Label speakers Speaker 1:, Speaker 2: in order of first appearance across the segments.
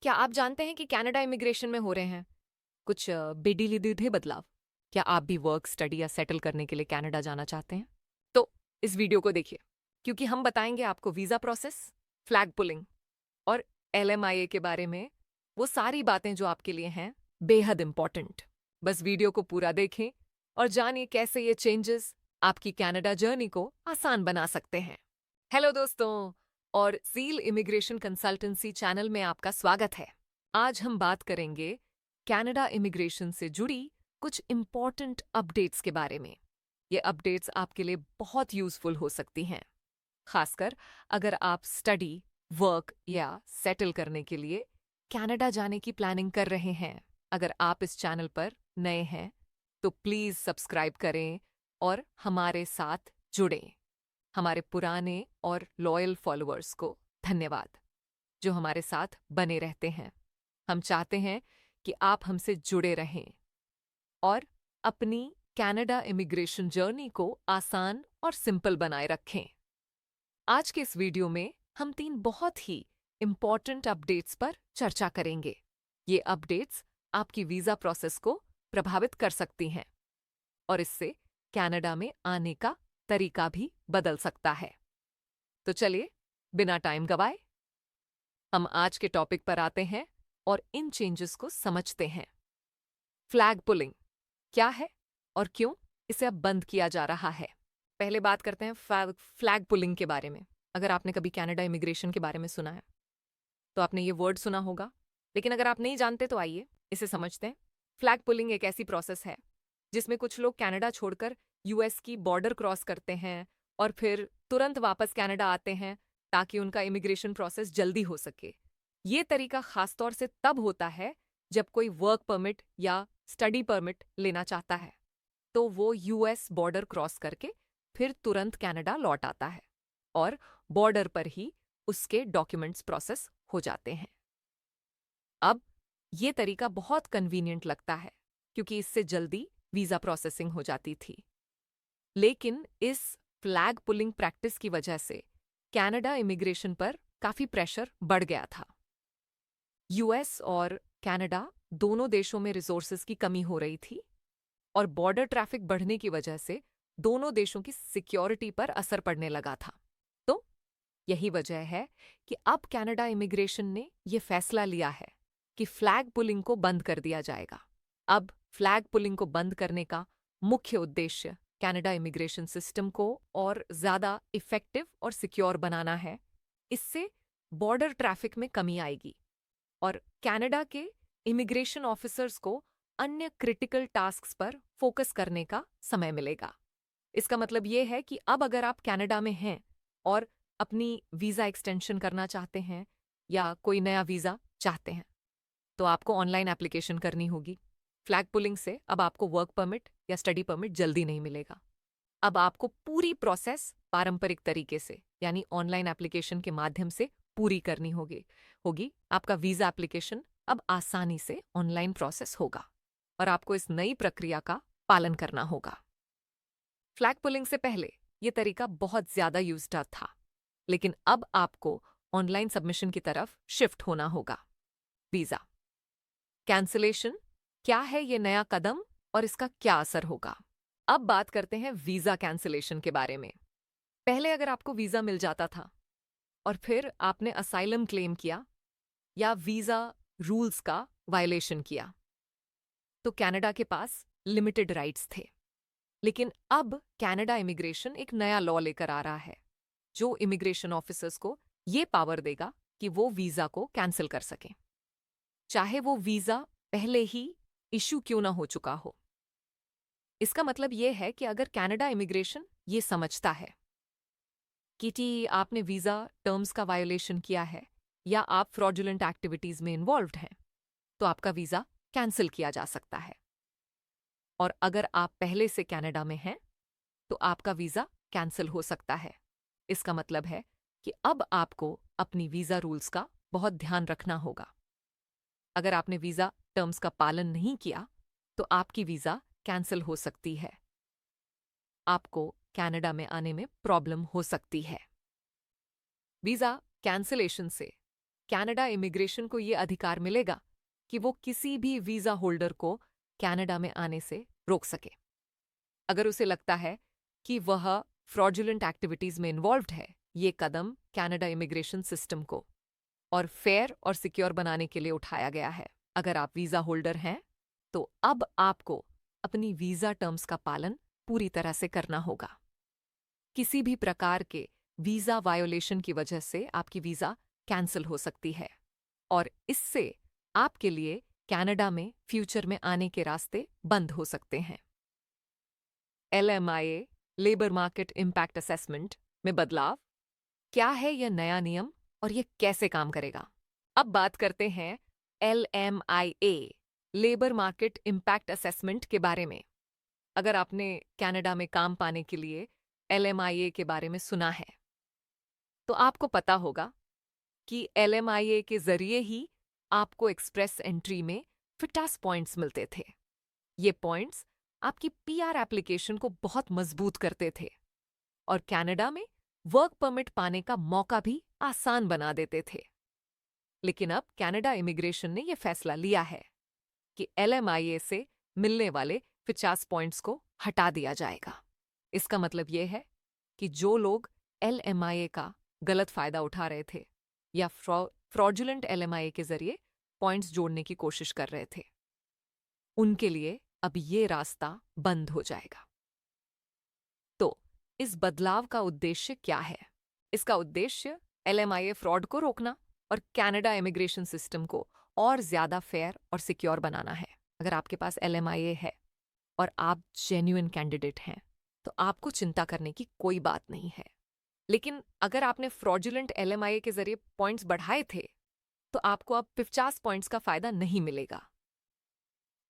Speaker 1: क्या आप जानते हैं कि कनाडा इमिग्रेशन में हो रहे हैं कुछ बेडीलीधे बदलाव? क्या आप भी वर्क, स्टडी या सेटल करने के लिए कनाडा जाना चाहते हैं? तो इस वीडियो को देखिए, क्योंकि हम बताएंगे आपको वीज़ा प्रोसेस, फ्लैग पुलिंग और LMIA के बारे में, वो सारी बातें जो आपके लिए हैं बेहद इंपॉर्टेंट। बस वीडियो को पूरा देखें और जानिए कैसे ये चेंजेस आपकी कनाडा जर्नी को आसान बना सकते हैं। हेलो दोस्तों, और सील इमिग्रेशन कंसल्टेंसी चैनल में आपका स्वागत है। आज हम बात करेंगे कनाडा इमिग्रेशन से जुड़ी कुछ इम्पॉर्टेंट अपडेट्स के बारे में। ये अपडेट्स आपके लिए बहुत यूजफुल हो सकती हैं, खासकर अगर आप स्टडी, वर्क या सेटल करने के लिए कनाडा जाने की प्लानिंग कर रहे हैं। अगर आप इस चैनल पर नए हैं तो प्लीज सब्सक्राइब करें और हमारे साथ जुड़ें। हमारे पुराने और लॉयल फॉलोअर्स को धन्यवाद, जो हमारे साथ बने रहते हैं। हम चाहते हैं कि आप हमसे जुड़े रहें और अपनी कनाडा इमिग्रेशन जर्नी को आसान और सिंपल बनाए रखें। आज के इस वीडियो में हम 3 बहुत ही इम्पॉर्टेंट अपडेट्स पर चर्चा करेंगे। ये अपडेट्स आपकी वीजा प्रोसेस को प्रभावित कर सकती हैं और इससे कनाडा में आने का तरीका भी बदल सकता है। तो चलिए, बिना टाइम गवाए हम आज के टॉपिक पर आते हैं और इन चेंजेस को समझते हैं। फ्लैग पुलिंग क्या है और क्यों इसे अब बंद किया जा रहा है? पहले बात करते हैं फ्लैग पुलिंग के बारे में। अगर आपने कभी कनाडा इमिग्रेशन के बारे में सुना है तो आपने ये वर्ड सुना होगा, लेकिन अगर आप नहीं जानते तो आइए इसे समझते हैं। फ्लैग पुलिंग एक ऐसी प्रोसेस है जिसमें कुछ लोग कनाडा छोड़कर US की बॉर्डर क्रॉस करते हैं और फिर तुरंत वापस कनाडा आते हैं ताकि उनका इमिग्रेशन प्रोसेस जल्दी हो सके। ये तरीका खासतौर से तब होता है जब कोई वर्क परमिट या स्टडी परमिट लेना चाहता है, तो वो US बॉर्डर क्रॉस करके फिर तुरंत कनाडा लौट आता है और बॉर्डर पर ही उसके डॉक्यूमेंट्स प्रोसेस हो जाते हैं। अब ये तरीका बहुत कन्वीनियंट लगता है क्योंकि इससे जल्दी वीजा प्रोसेसिंग हो जाती थी। लेकिन इस फ्लैग पुलिंग प्रैक्टिस की वजह से कनाडा इमिग्रेशन पर काफी प्रेशर बढ़ गया था। US और कनाडा दोनों देशों में रिसोर्सेज की कमी हो रही थी और बॉर्डर ट्रैफिक बढ़ने की वजह से दोनों देशों की सिक्योरिटी पर असर पड़ने लगा था। तो यही वजह है कि अब कनाडा इमिग्रेशन ने यह फैसला लिया है कि फ्लैग पुलिंग को बंद कर दिया जाएगा। अब फ्लैग पुलिंग को बंद करने का मुख्य उद्देश्य कनाडा इमिग्रेशन सिस्टम को और ज्यादा इफेक्टिव और सिक्योर बनाना है। इससे बॉर्डर ट्रैफिक में कमी आएगी और कनाडा के इमिग्रेशन ऑफिसर्स को अन्य क्रिटिकल टास्क्स पर फोकस करने का समय मिलेगा। इसका मतलब ये है कि अब अगर आप कनाडा में हैं और अपनी वीजा एक्सटेंशन करना चाहते हैं या कोई नया वीजा चाहते हैं तो आपको ऑनलाइन एप्लीकेशन करनी होगी। फ्लैग पुलिंग से अब आपको वर्क परमिट या स्टडी परमिट जल्दी नहीं मिलेगा। अब आपको पूरी प्रोसेस पारंपरिक तरीके से यानी ऑनलाइन एप्लीकेशन के माध्यम से पूरी करनी होगी। आपका वीजा एप्लीकेशन अब आसानी से ऑनलाइन प्रोसेस होगा और आपको इस नई प्रक्रिया का पालन करना होगा। फ्लैग पुलिंग से पहले यह तरीका बहुत ज्यादा यूज्ड था, लेकिन अब आपको ऑनलाइन सबमिशन की तरफ शिफ्ट होना होगा। वीजा कैंसिलेशन क्या है ये नया कदम और इसका क्या असर होगा? अब बात करते हैं वीजा कैंसिलेशन के बारे में। पहले अगर आपको वीजा मिल जाता था और फिर आपने असाइलम क्लेम किया या वीजा रूल्स का वायलेशन किया तो कनाडा के पास लिमिटेड राइट्स थे। लेकिन अब कनाडा इमिग्रेशन एक नया लॉ लेकर आ रहा है जो इमिग्रेशन ऑफिसर्स को ये पावर देगा कि वो वीजा को कैंसिल कर सकें, चाहे वो वीजा पहले ही इशू क्यों ना हो चुका हो। इसका मतलब यह है कि अगर कनाडा इमिग्रेशन ये समझता है कि आपने वीजा टर्म्स का वायोलेशन किया है या आप फ्रॉडुलेंट एक्टिविटीज में इन्वॉल्व्ड हैं, तो आपका वीजा कैंसिल किया जा सकता है। और अगर आप पहले से कनाडा में हैं तो आपका वीजा कैंसिल हो सकता है। इसका मतलब है कि अब आपको अपनी वीजा रूल्स का बहुत ध्यान रखना होगा। अगर आपने वीजा टर्म्स का पालन नहीं किया तो आपकी वीजा कैंसिल हो सकती है। आपको कनाडा में आने में प्रॉब्लम हो सकती है। वीजा कैंसिलेशन से कनाडा इमिग्रेशन को ये अधिकार मिलेगा कि वो किसी भी वीजा होल्डर को कनाडा में आने से रोक सके। अगर उसे लगता है कि वह फ्रॉडुलेंट एक्टिविटीज में इन्वॉल्व्ड है, ये कदम कनाडा इमिग्रेशन सिस्टम को और फेयर और सिक्योर बनाने के लिए उठाया गया है। अगर आप वीजा होल्डर हैं तो अब आपको अपनी वीजा टर्म्स का पालन पूरी तरह से करना होगा। किसी भी प्रकार के वीजा वायोलेशन की वजह से आपकी वीजा कैंसिल हो सकती है और इससे आपके लिए कनाडा में फ्यूचर में आने के रास्ते बंद हो सकते हैं। LMIA labour market impact assessment में बदलाव क्या है, यह नया नियम और यह कैसे काम करेगा? अब बात करते हैं LMIA labour market impact assessment के बारे में। अगर आपने कनाडा में काम पाने के लिए LMIA के बारे में सुना है तो आपको पता होगा कि LMIA के जरिए ही आपको एक्सप्रेस एंट्री में फिटास पॉइंट्स मिलते थे। ये पॉइंट्स आपकी PR एप्लीकेशन को बहुत मजबूत करते थे और कनाडा में वर्क परमिट पाने का मौका भी आसान बना देते थे। लेकिन अब कनाडा इमिग्रेशन ने यह फैसला लिया है कि LMIA से मिलने वाले 50 पॉइंट्स को हटा दिया जाएगा। इसका मतलब यह है कि जो लोग LMIA का गलत फायदा उठा रहे थे या फ्रॉडुलेंट LMIA के जरिए पॉइंट्स जोड़ने की कोशिश कर रहे थे, उनके लिए अब ये रास्ता बंद हो जाएगा। तो इस बदलाव का उद्देश्य क्या है? इसका उद्देश्य LMIA फ्रॉड को रोकना और कनाडा इमिग्रेशन सिस्टम को और ज्यादा फेयर और सिक्योर बनाना है। अगर आपके पास LMIA है और आप जेन्युइन कैंडिडेट हैं तो आपको चिंता करने की कोई बात नहीं है। लेकिन अगर आपने फ्रॉडुलेंट LMIA के जरिए पॉइंट्स बढ़ाए थे तो आपको अब 50 पॉइंट्स का फायदा नहीं मिलेगा।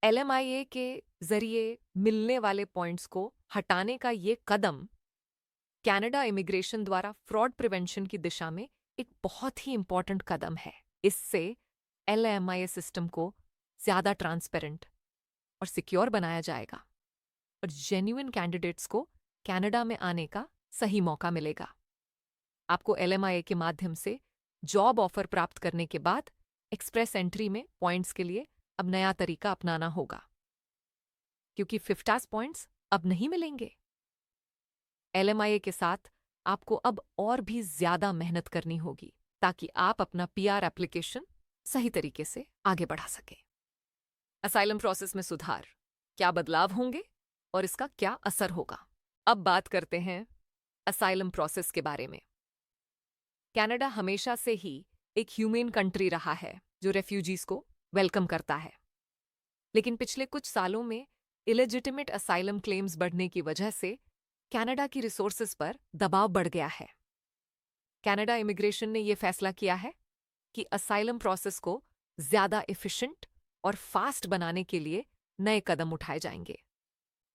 Speaker 1: LMIA के जरिए मिलने वाले पॉइंट्स को हटाने का ये कदम कनाडा इमिग्रेशन द्वारा फ्रॉड प्रिवेंशन की दिशा में एक बहुत ही इंपॉर्टेंट कदम है। इससे LMIA सिस्टम को ज्यादा ट्रांसपेरेंट और सिक्योर बनाया जाएगा और जेन्युइन कैंडिडेट्स को कनाडा में आने का सही मौका मिलेगा। आपको LMIA के माध्यम से जॉब ऑफर प्राप्त करने के बाद एक्सप्रेस एंट्री में पॉइंट्स के लिए अब नया तरीका अपनाना होगा, क्योंकि 50 पॉइंट्स अब नहीं मिलेंगे। LMIA के साथ आपको अब और भी ज्यादा मेहनत करनी होगी ताकि आप अपना PR एप्लीकेशन सही तरीके से आगे बढ़ा सकें। असाइलम प्रोसेस में सुधार, क्या बदलाव होंगे और इसका क्या असर होगा? अब बात करते हैं असाइलम प्रोसेस के बारे में। कनाडा हमेशा से ही एक ह्यूमेन कंट्री रहा है जो रेफ्यूजीज को वेलकम करता है, लेकिन पिछले कुछ सालों में इलेजिटिमेट असाइलम क्लेम्स बढ़ने की वजह से कनाडा की रिसोर्सेज पर दबाव बढ़ गया है। कनाडा इमिग्रेशन ने यह फैसला किया है कि असाइलम प्रोसेस को ज्यादा एफिशिएंट और फास्ट बनाने के लिए नए कदम उठाए जाएंगे।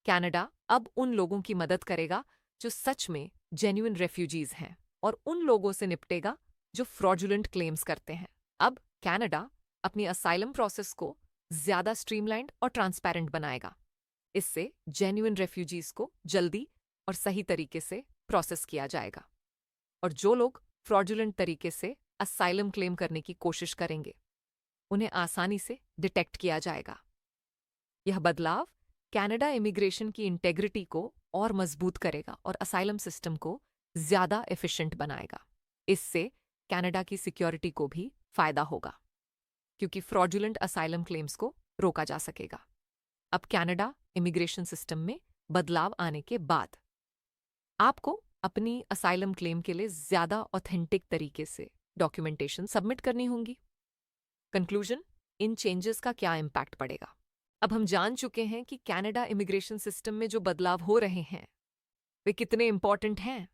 Speaker 1: कनाडा अब उन लोगों की मदद करेगा जो सच में जेन्युइन रेफ्यूजीज हैं और उन लोगों से निपटेगा जो फ्रॉडुलेंट क्लेम्स करते हैं। अब कनाडा अपनी असाइलम प्रोसेस को ज्यादा स्ट्रीमलाइंड और ट्रांसपेरेंट बनाएगा। इससे जेन्युइन रेफ्यूजीज को जल्दी और सही तरीके से प्रोसेस किया जाएगा और जो लोग फ्रॉडुलेंट तरीके से असाइलम क्लेम करने की कोशिश करेंगे उन्हें आसानी से डिटेक्ट किया जाएगा। यह बदलाव कनाडा इमिग्रेशन की इंटेग्रिटी को और मजबूत करेगा और असाइलम सिस्टम को ज्यादा एफिशिएंट बनाएगा। इससे कनाडा की सिक्योरिटी को भी फायदा होगा क्योंकि फ्रॉडुलेंट असाइलम क्लेम्स को रोका जा सकेगा। अब कनाडा इमिग्रेशन सिस्टम में बदलाव आने के बाद आपको अपनी असाइलम क्लेम के लिए ज्यादा ऑथेंटिक तरीके से डॉक्यूमेंटेशन सबमिट करनी होंगी। कंक्लूजन, इन चेंजेस का क्या इम्पैक्ट पड़ेगा? अब हम जान चुके हैं कि कनाडा इमिग्रेशन सिस्टम में जो बदलाव हो रहे हैं वे कितने इंपॉर्टेंट हैं।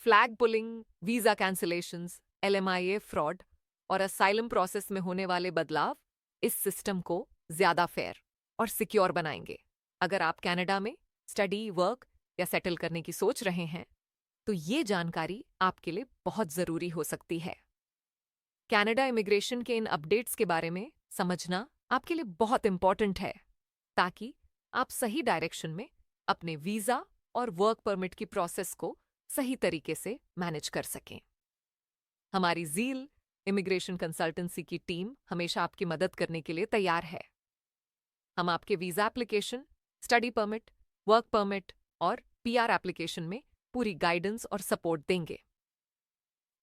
Speaker 1: Flag pulling, visa cancellations, LMIA fraud और असाइलम प्रोसेस में होने वाले बदलाव इस सिस्टम को ज्यादा फेयर और सिक्योर बनाएंगे। अगर आप कनाडा में स्टडी, वर्क या सेटल करने की सोच रहे हैं तो ये जानकारी आपके लिए बहुत जरूरी हो सकती है। कनाडा इमिग्रेशन के इन अपडेट्स के बारे में समझना आपके लिए बहुत इंपॉर्टेंट है ताकि आप सही डायरेक्शन में अपने वीजा और वर्क परमिट की प्रोसेस को सही तरीके से मैनेज कर सकें। हमारी ज़ील, इमिग्रेशन कंसल्टेंसी की टीम हमेशा आपकी मदद करने के लिए तैयार है। हम आपके visa application, study permit, work permit और पीआर एप्लीकेशन में पूरी गाइडेंस और सपोर्ट देंगे।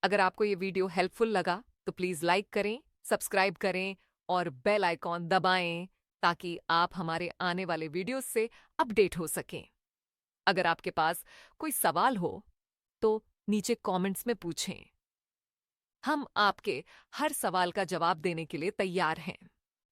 Speaker 1: अगर आपको ये वीडियो हेल्पफुल लगा तो प्लीज लाइक करें, सब्सक्राइब करें और बेल आइकॉन दबाएं ताकि आप हमारे आने वाले वीडियोस से अपडेट हो सकें। अगर आपके पास कोई सवाल हो तो नीचे कमेंट्स में पूछें। हम आपके हर सवाल का जवाब देने के लिए तैयार हैं।